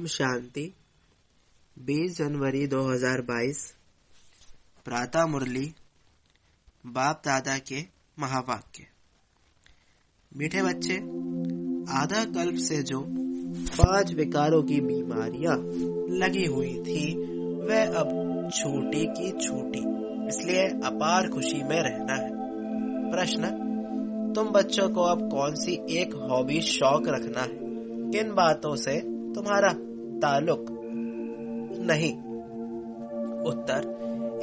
ओम शांति। 20 जनवरी 2022 प्रातः मुरली बाप दादा के महावाक्य। मीठे बच्चे, आधा कल्प से जो 5 विकारों की बीमारियां लगी हुई थी वह अब छोटी की छोटी, इसलिए अपार खुशी में रहना है। प्रश्न: तुम बच्चों को अब कौन सी एक हॉबी शौक रखना है? किन बातों से तुम्हारा ताल्लुक नहीं? उत्तर: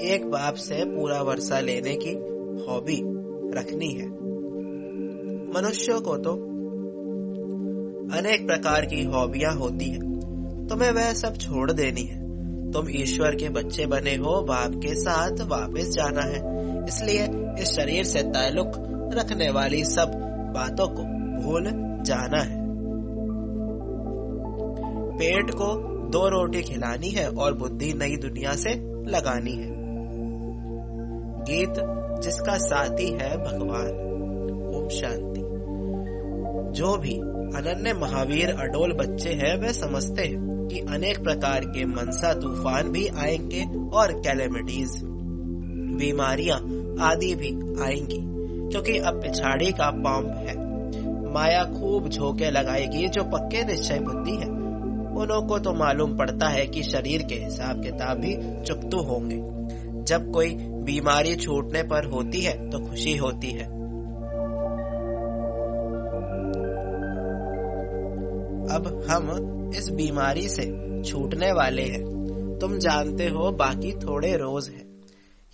एक बाप से पूरा वर्षा लेने की हॉबी रखनी है। मनुष्यों को तो अनेक प्रकार की हॉबियां होती है, तुम्हें वह सब छोड़ देनी है। तुम ईश्वर के बच्चे बने हो, बाप के साथ वापस जाना है, इसलिए इस शरीर से ताल्लुक रखने वाली सब बातों को भूल जाना है। पेट को 2 रोटी खिलानी है और बुद्धि नई दुनिया से लगानी है। गीत जिसका साथी है भगवान। ओम शांति। जो भी अनन्य महावीर अडोल बच्चे हैं वे समझते हैं कि अनेक प्रकार के मनसा तूफान भी आएंगे और कैलेमिटीज, बीमारियां आदि भी आएंगी, क्योंकि अब पिछाड़ी का पंप है। माया खूब झोंके लगाएगी। जो पक्के निश्चय बुद्धि है उन्हों को तो मालूम पड़ता है कि शरीर के हिसाब किताब भी चुकतू होंगे। जब कोई बीमारी छूटने पर होती है तो खुशी होती है। अब हम इस बीमारी से छूटने वाले हैं। तुम जानते हो बाकी थोड़े रोज है।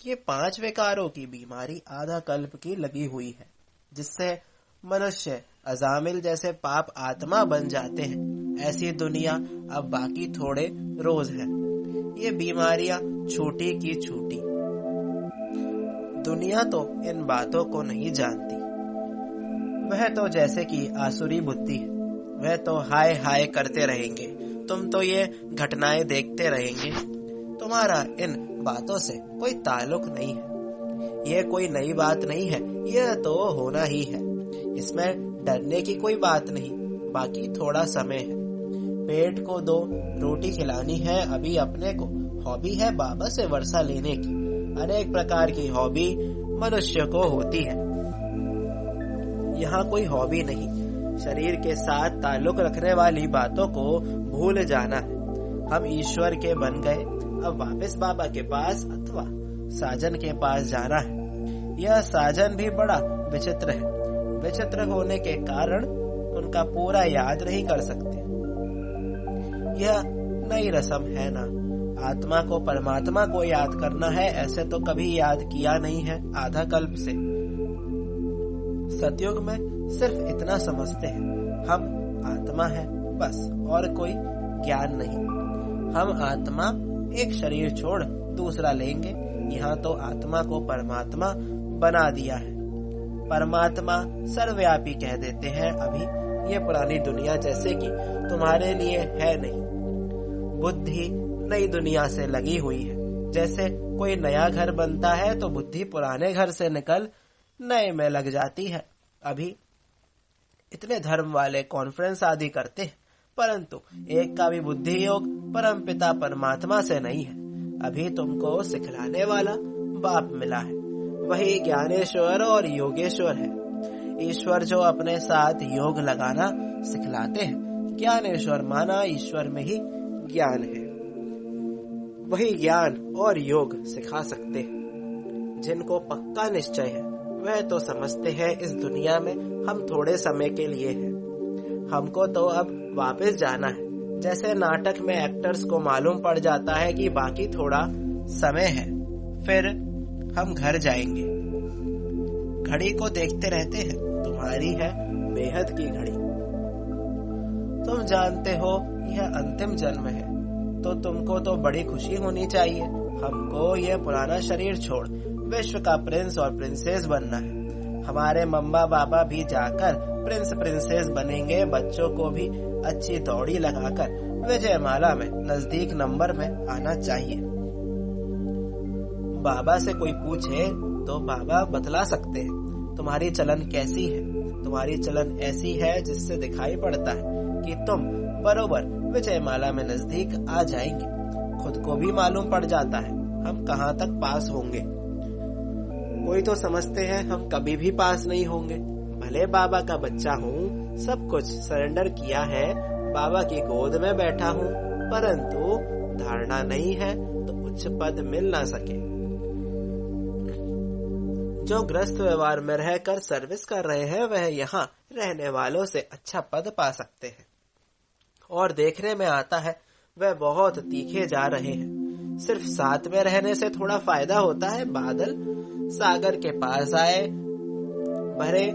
ये 5 विकारों की बीमारी आधा कल्प की लगी हुई है, जिससे मनुष्य अजामिल जैसे पाप आत्मा बन जाते हैं। ऐसी दुनिया अब बाकी थोड़े रोज है। ये बीमारियां छोटी की छोटी। दुनिया तो इन बातों को नहीं जानती। वह तो जैसे कि आसुरी बुद्धि है, वह तो हाय हाय करते रहेंगे। तुम तो ये घटनाएं देखते रहेंगे। तुम्हारा इन बातों से कोई ताल्लुक नहीं है। यह कोई नई बात नहीं है, यह तो होना ही है। इसमें डरने की कोई बात नहीं। बाकी थोड़ा समय है। पेट को 2 रोटी खिलानी है। अभी अपने को हॉबी है बाबा से वर्षा लेने की। अनेक प्रकार की हॉबी मनुष्य को होती है। यहाँ कोई हॉबी नहीं। शरीर के साथ ताल्लुक रखने वाली बातों को भूल जाना है। हम ईश्वर के बन गए। अब वापस बाबा के पास अथवा साजन के पास जाना है। यह साजन भी बड़ा विचित्र है। विचित्र होने के कारण उनका पूरा याद नहीं कर सकते। यह नई रस्म है ना। आत्मा को परमात्मा को याद करना है, ऐसे तो कभी याद किया नहीं है आधा कल्प से। सतयुग में सिर्फ इतना समझते हैं, हम आत्मा है बस, और कोई ज्ञान नहीं। हम आत्मा एक शरीर छोड़ दूसरा लेंगे। यहाँ तो आत्मा को परमात्मा बना दिया है। परमात्मा सर्वव्यापी कह देते हैं। अभी ये पुरानी दुनिया जैसे कि तुम्हारे लिए है नहीं। बुद्धि नई दुनिया से लगी हुई है। जैसे कोई नया घर बनता है तो बुद्धि पुराने घर से निकल नए में लग जाती है। अभी इतने धर्म वाले कॉन्फ्रेंस आदि करते हैं, परंतु एक का भी बुद्धि योग परमपिता परमात्मा से नहीं है। अभी तुमको सिखलाने वाला बाप मिला है, वही ज्ञानेश्वर और योगेश्वर है। ईश्वर जो अपने साथ योग लगाना सिखलाते हैं। ज्ञानेश्वर माना ईश्वर में ही ज्ञान है। वही ज्ञान और योग सिखा सकते हैं। जिनको पक्का निश्चय है वह तो समझते हैं इस दुनिया में हम थोड़े समय के लिए हैं। हमको तो अब वापस जाना है। जैसे नाटक में एक्टर्स को मालूम पड़ जाता है कि बाकी थोड़ा समय है, फिर हम घर जाएंगे। घड़ी को देखते रहते हैं। तुम्हारी है बेहद की घड़ी। तुम जानते हो यह अंतिम जन्म है, तो तुमको तो बड़ी खुशी होनी चाहिए। हमको यह पुराना शरीर छोड़ विश्व का प्रिंस और प्रिंसेस बनना है। हमारे मम्मा बाबा भी जाकर प्रिंस प्रिंसेस बनेंगे। बच्चों को भी अच्छी दौड़ी लगाकर विजयमाला में नजदीक नंबर में आना चाहिए। बाबा से कोई पूछे तो बाबा बतला सकते हैं तुम्हारी चलन कैसी है। तुम्हारी चलन ऐसी है जिससे दिखाई पड़ता है कि तुम बरोबर विजयमाला में नजदीक आ जाएंगे। खुद को भी मालूम पड़ जाता है हम कहाँ तक पास होंगे। कोई तो समझते हैं हम कभी भी पास नहीं होंगे। भले बाबा का बच्चा हूँ, सब कुछ सरेंडर किया है, बाबा की गोद में बैठा हूँ, परंतु धारणा नहीं है तो उच्च पद मिल ना सके। जो ग्रस्त व्यवहार में रहकर सर्विस कर रहे हैं वह यहाँ रहने वालों से अच्छा पद पा सकते हैं, और देखने में आता है वह बहुत तीखे जा रहे हैं। सिर्फ साथ में रहने से थोड़ा फायदा होता है। बादल सागर के पास आए, भरे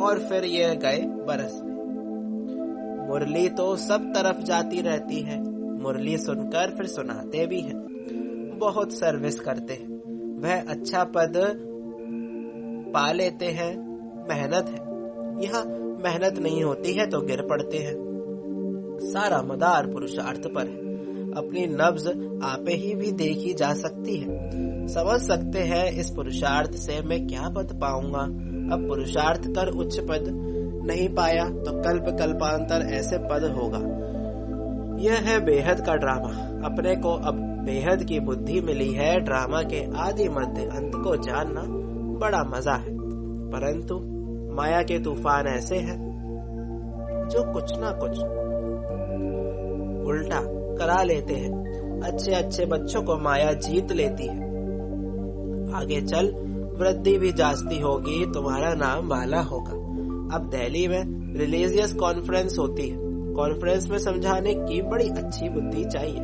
और फिर ये गए बरस में। मुरली तो सब तरफ जाती रहती है। मुरली सुनकर फिर सुनाते भी हैं, बहुत सर्विस करते हैं। वह अच्छा पद पा लेते हैं। मेहनत है, यहाँ मेहनत नहीं होती है तो गिर पड़ते हैं। सारा मदार पुरुषार्थ पर है। अपनी नब्ज आपे ही भी देखी जा सकती है। समझ सकते हैं इस पुरुषार्थ से मैं क्या पद पाऊंगा। अब पुरुषार्थ कर उच्च पद नहीं पाया तो कल्पांतर ऐसे पद होगा। यह है बेहद का ड्रामा। अपने को अब बेहद की बुद्धि मिली है। ड्रामा के आदि मध्य अंत को जानना बड़ा मजा है, परंतु माया के तूफान ऐसे हैं जो कुछ ना कुछ उल्टा करा लेते हैं। अच्छे अच्छे बच्चों को माया जीत लेती है। आगे चल वृद्धि भी जास्ती होगी, तुम्हारा नाम वाला होगा। अब दिल्ली में रिलीजियस कॉन्फ्रेंस होती है। कॉन्फ्रेंस में समझाने की बड़ी अच्छी बुद्धि चाहिए,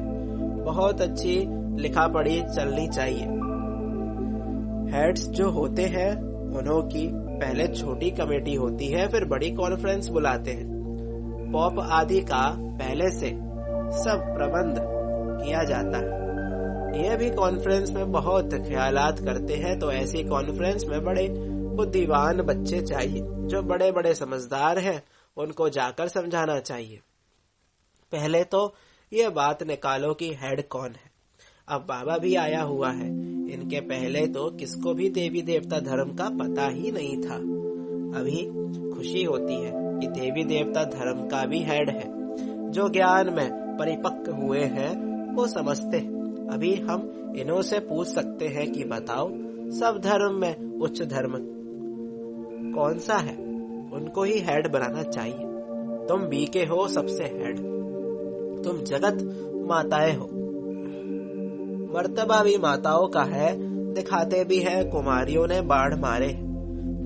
बहुत अच्छी लिखा पढ़ी चलनी चाहिए। हेड्स जो होते हैं उन्हों की पहले छोटी कमेटी होती है, फिर बड़ी कॉन्फ्रेंस बुलाते हैं। पॉप आदि का पहले से सब प्रबंध किया जाता है। यह भी कॉन्फ्रेंस में बहुत ख्यालात करते हैं, तो ऐसी कॉन्फ्रेंस में बड़े बुद्धिमान बच्चे चाहिए जो बड़े बड़े समझदार हैं, उनको जाकर समझाना चाहिए। पहले तो ये बात निकालो कि हेड कौन है। अब बाबा भी आया हुआ है। इनके पहले तो किसको भी देवी देवता धर्म का पता ही नहीं था। अभी खुशी होती है कि देवी देवता धर्म का भी हेड है। जो ज्ञान में परिपक्व हुए हैं वो समझते हैं। अभी हम इन्हों से पूछ सकते हैं कि बताओ सब धर्म में उच्च धर्म कौन सा है। उनको ही हेड बनाना चाहिए। तुम बीके हो सबसे हेड, तुम जगत माताएं हो। मर्तबा भी माताओं का है, दिखाते भी है। कुमारियों ने बाढ़ मारे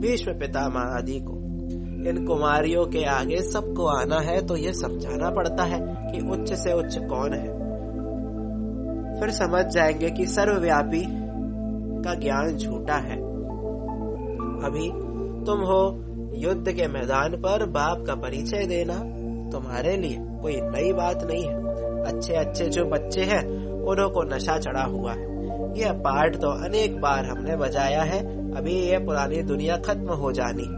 भीष्म पितामह आदि को। इन कुमारियों के आगे सबको आना है तो ये समझाना पड़ता है कि उच्च से उच्च कौन है। फिर समझ जाएंगे कि सर्वव्यापी का ज्ञान झूठा है। अभी तुम हो युद्ध के मैदान पर, बाप का परिचय देना तुम्हारे लिए कोई नई बात नहीं है। अच्छे अच्छे जो बच्चे हैं उन्हों को नशा चढ़ा हुआ है। यह पाठ तो अनेक बार हमने बजाया है। अभी यह पुरानी दुनिया खत्म हो जानी,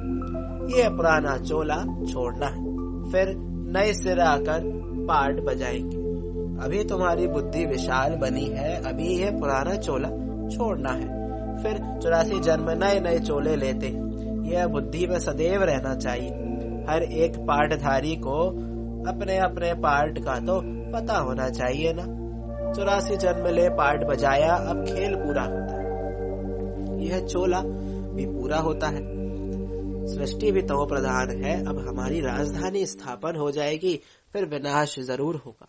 ये पुराना चोला छोड़ना है, फिर नए सिरे आकर पाठ बजाएंगे। अभी तुम्हारी बुद्धि विशाल बनी है, अभी ये पुराना चोला छोड़ना है, फिर 84 जन्म नए नए चोले लेते। यह बुद्धि में सदैव रहना चाहिए। हर एक पाठधारी को अपने अपने पाठ का तो पता होना चाहिए ना। 84 जन्म ले पाठ बजाया, अब खेल पूरा होता है, यह चोला भी पूरा होता है। सृष्टि भी तो प्रधान है। अब हमारी राजधानी स्थापन हो जाएगी, फिर विनाश जरूर होगा।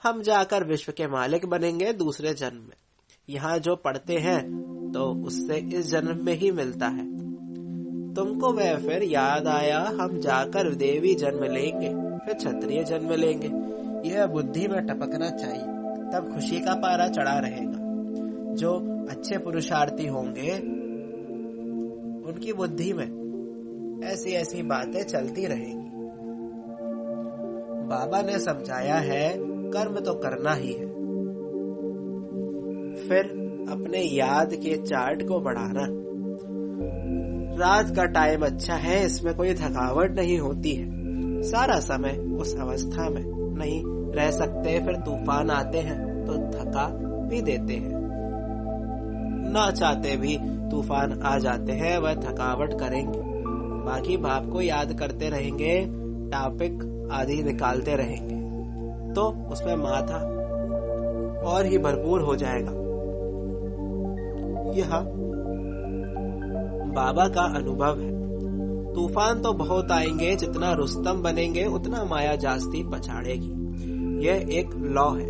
हम जाकर विश्व के मालिक बनेंगे दूसरे जन्म में। यहाँ जो पढ़ते हैं तो उससे इस जन्म में ही मिलता है। तुमको वह फिर याद आया, हम जाकर देवी जन्म लेंगे, फिर क्षत्रिय जन्म लेंगे। यह बुद्धि में टपकना चाहिए, तब खुशी का पारा चढ़ा रहेगा। जो अच्छे पुरुषार्थी होंगे उनकी बुद्धि में ऐसी ऐसी बातें चलती रहेंगी। बाबा ने समझाया है कर्म तो करना ही है, फिर अपने याद के चार्ट को बढ़ाना। रात का टाइम अच्छा है, इसमें कोई थकावट नहीं होती है। सारा समय उस अवस्था में नहीं रह सकते, फिर तूफान आते हैं तो थका भी देते हैं। ना चाहते भी तूफान आ जाते हैं, वह थकावट करेंगे। बाकी बाप को याद करते रहेंगे। टॉपिक आदि निकालते रहेंगे तो उसमें माथा और ही भरपूर हो जाएगा। यह बाबा का अनुभव है। तूफान तो बहुत आएंगे, जितना रुस्तम बनेंगे उतना माया जास्ती पछाड़ेगी। यह एक लॉ है।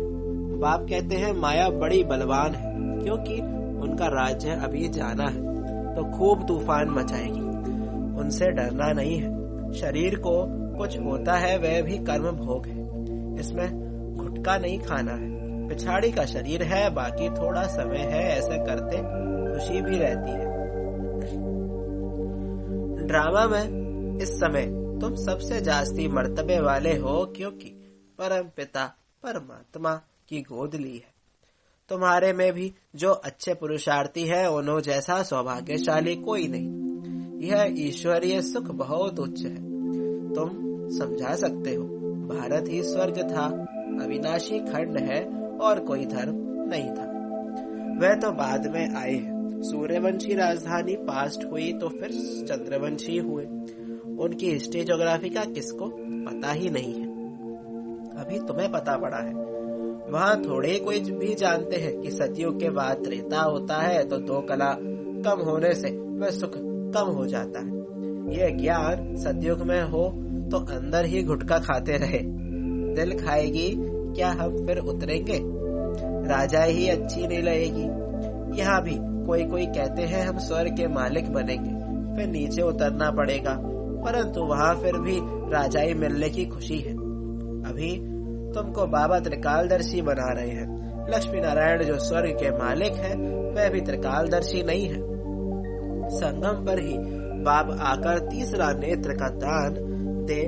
बाप कहते हैं माया बड़ी बलवान है, क्योंकि उनका राज्य अभी जाना है तो खूब तूफान मचाएगी। उनसे डरना नहीं है। शरीर को कुछ होता है वह भी कर्म भोग है, इसमें घुटका नहीं खाना है। पिछाड़ी का शरीर है, बाकी थोड़ा समय है, ऐसे करते खुशी भी रहती है। ड्रामा में इस समय तुम सबसे जास्ती मर्तबे वाले हो, क्योंकि परम पिता परमात्मा की गोद ली है। तुम्हारे में भी जो अच्छे पुरुषार्थी है, उन्हों जैसा सौभाग्यशाली कोई नहीं। यह ईश्वरीय सुख बहुत उच्च है। तुम समझा सकते हो, भारत ही स्वर्ग था, अविनाशी खंड है और कोई धर्म नहीं था। वह तो बाद में आए हैं। सूर्यवंशी राजधानी पास्ट हुई तो फिर चंद्रवंशी हुए। उनकी हिस्ट्री ज्योग्राफी का किसको पता ही नहीं है। अभी तुम्हें पता पड़ा है। वहाँ थोड़े कोई भी जानते हैं कि सतयुग के बाद त्रेता होता है तो दो कला कम होने से वह सुख कम हो जाता है। यह ज्ञान सतयुग में हो तो अंदर ही गुटखा खाते रहे। दिल खाएगी क्या हम फिर उतरेंगे? राजा ही अच्छी नहीं लगेगी। यहाँ भी कोई कोई कहते हैं हम स्वर्ग के मालिक बनेंगे, फिर नीचे उतरना पड़ेगा, परंतु वहाँ फिर भी राजाई मिलने की खुशी है। अभी तुमको बाबा त्रिकालदर्शी बना रहे हैं। लक्ष्मी नारायण जो स्वर्ग के मालिक हैं, वह भी त्रिकालदर्शी नहीं है। संगम पर ही बाप आकर तीसरा नेत्र का दान दे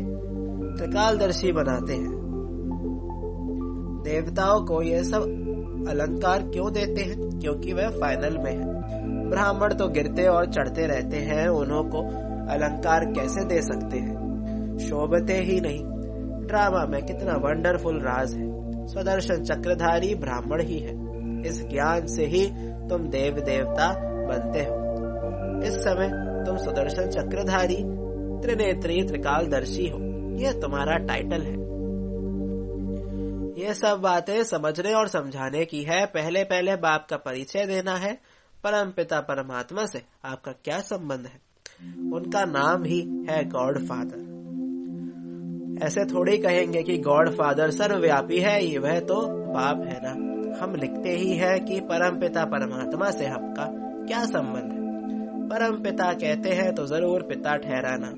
त्रिकालदर्शी बनाते हैं। देवताओं को ये सब अलंकार क्यों देते हैं? क्योंकि वह फाइनल में है। ब्राह्मण तो गिरते और चढ़ते रहते हैं, उन्हों को अलंकार कैसे दे सकते हैं? शोभते ही नहीं। ड्रामा में कितना वंडरफुल राज है। स्वदर्शन चक्रधारी ब्राह्मण ही है। इस ज्ञान से ही तुम देव देवता बनते हो। इस समय तुम सुदर्शन चक्रधारी, त्रिनेत्री, त्रिकालदर्शी हो। यह तुम्हारा टाइटल है। ये सब बातें समझने और समझाने की है। पहले पहले बाप का परिचय देना है। परम पिता परमात्मा से आपका क्या संबंध है? उनका नाम ही है गॉड फादर। ऐसे थोड़ी कहेंगे कि गॉड फादर सर्वव्यापी है, ये वह तो बाप है ना। हम लिखते ही है कि परम पिता परमात्मा से आपका क्या संबंध है। परम पिता कहते हैं तो जरूर पिता ठहराना।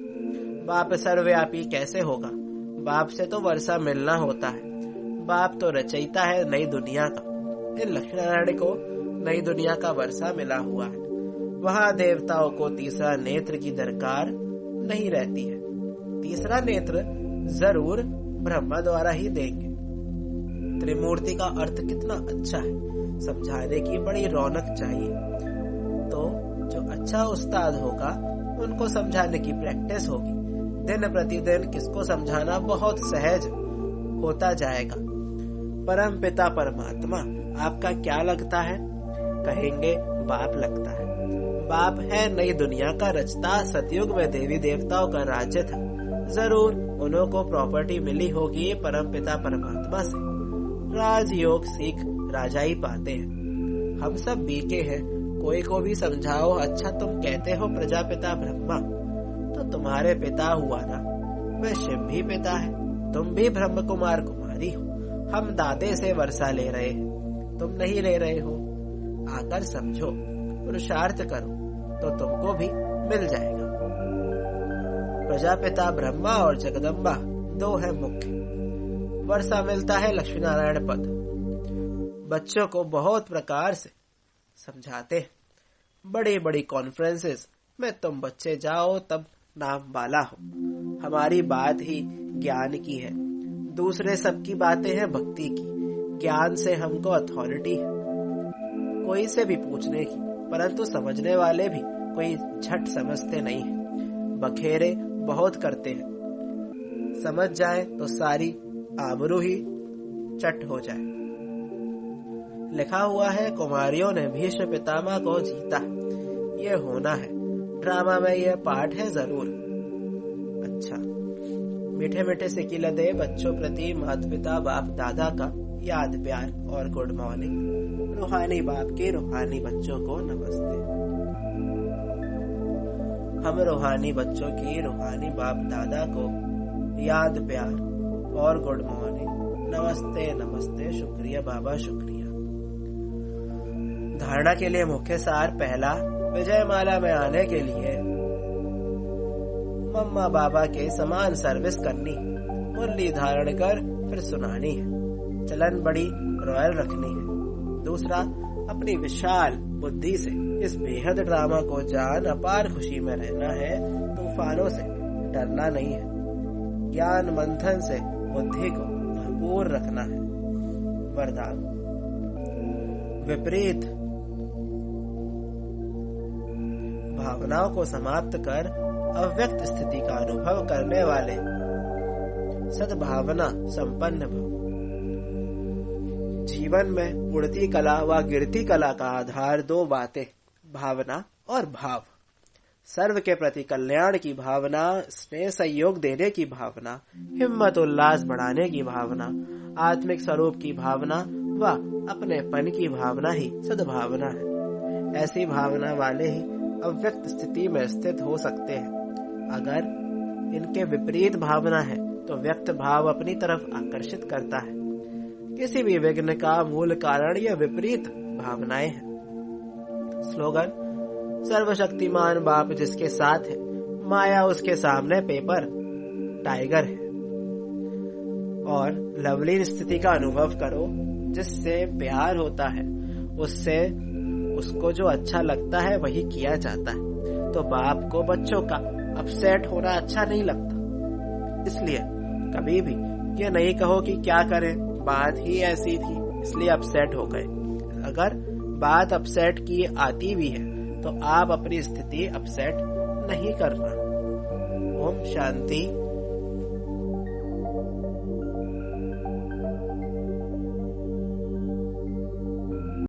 बाप सर्वव्यापी कैसे होगा? बाप से तो वर्षा मिलना होता है। बाप तो रचयिता है नई दुनिया का। इन लक्ष्मी नारायण को नई दुनिया का वर्षा मिला हुआ है। वहाँ देवताओं को तीसरा नेत्र की दरकार नहीं रहती है। तीसरा नेत्र जरूर ब्रह्मा द्वारा ही देंगे। त्रिमूर्ति का अर्थ कितना अच्छा है, समझाने की बड़ी रौनक चाहिए। तो जो अच्छा उस्ताद होगा उनको समझाने की प्रैक्टिस होगी। दिन प्रतिदिन किसको समझाना बहुत सहज होता जाएगा। परम पिता परमात्मा आपका क्या लगता है? कहेंगे बाप लगता है। बाप है नई दुनिया का रचता। सतयुग में देवी देवताओं का राज्य था। जरूर उन्हों को प्रॉपर्टी मिली होगी परम पिता परमात्मा से। राजयोग सीख राजा ही पाते हैं। हम सब बीके हैं। कोई को भी समझाओ, अच्छा तुम कहते हो प्रजापिता ब्रह्मा, तो तुम्हारे पिता हुआ ना, वह शिव भी पिता है। तुम भी ब्रह्म कुमार कुमारी हो। हम दादे से वर्षा ले रहे हैं, तुम नहीं ले रहे हो। आकर समझो, पुरुषार्थ करो तो तुमको भी मिल जाएगा। प्रजापिता ब्रह्मा और जगदम्बा दो है मुख्य। वर्षा मिलता है लक्ष्मी नारायण पद। बच्चों को बहुत प्रकार से समझाते हैं। बड़ी बड़ी कॉन्फ्रेंसेस में तुम बच्चे जाओ तब नाम वाला हो। हमारी बात ही ज्ञान की है, दूसरे सबकी बातें हैं भक्ति की। ज्ञान से हमको अथॉरिटी है कोई से भी पूछने की, परंतु समझने वाले भी कोई झट समझते नहीं है। बखेरे बहुत करते हैं। समझ जाए तो सारी आबरू ही चट हो जाए। लिखा हुआ है कुमारियों ने भीष्म पितामह को जीता। ये होना है। ड्रामा में यह पाठ है जरूर। अच्छा, मीठे मीठे सिक्की लदे बच्चों प्रति माता पिता बाप दादा का याद प्यार और गुड मॉर्निंग। रूहानी बाप के रूहानी बच्चों को नमस्ते। हम रूहानी बच्चों की रूहानी बाप दादा को याद प्यार और गुड मॉर्निंग। नमस्ते नमस्ते, शुक्रिया बाबा शुक्रिया। धारणा के लिए मुख्य सार। पहला, विजय माला में आने के लिए मम्मा बाबा के समान सर्विस करनी, मुरली धारण कर फिर सुनानी है, चलन बड़ी रॉयल रखनी है। दूसरा, अपनी विशाल बुद्धि से इस बेहद ड्रामा को जान अपार खुशी में रहना है। तूफानों से डरना नहीं है, ज्ञान मंथन से बुद्धि को भरपूर रखना है। वरदान, विपरीत भावनाओं को समाप्त कर अव्यक्त स्थिति का अनुभव करने वाले सद्भावना संपन्न भव। जीवन में उड़ती कला व गिरती कला का आधार दो बातें, भावना और भाव। सर्व के प्रति कल्याण की भावना, स्नेह सहयोग देने की भावना, हिम्मत उल्लास बढ़ाने की भावना, आत्मिक स्वरूप की भावना व अपनेपन की भावना ही सद्भावना है। ऐसी भावना वाले ही अव्यक्त स्थिति में स्थित हो सकते हैं। अगर इनके विपरीत भावना है तो व्यक्त भाव अपनी तरफ आकर्षित करता है। किसी भी विघ्न का मूल कारण यह विपरीत भावनाएं हैं। स्लोगन, सर्वशक्तिमान बाप जिसके साथ है, माया उसके सामने पेपर टाइगर है। और लवलीन स्थिति का अनुभव करो, जिससे प्यार होता है, उससे उसको जो अच्छा लगता है वही किया जाता है। तो बाप को बच्चों का अपसेट होना अच्छा नहीं लगता। इसलिए कभी भी ये नहीं कहो कि क्या करें, बात ही ऐसी थी इसलिए अपसेट हो गए। अगर बात अपसेट की आती भी है तो आप अपनी स्थिति अपसेट नहीं करना। ओम शांति।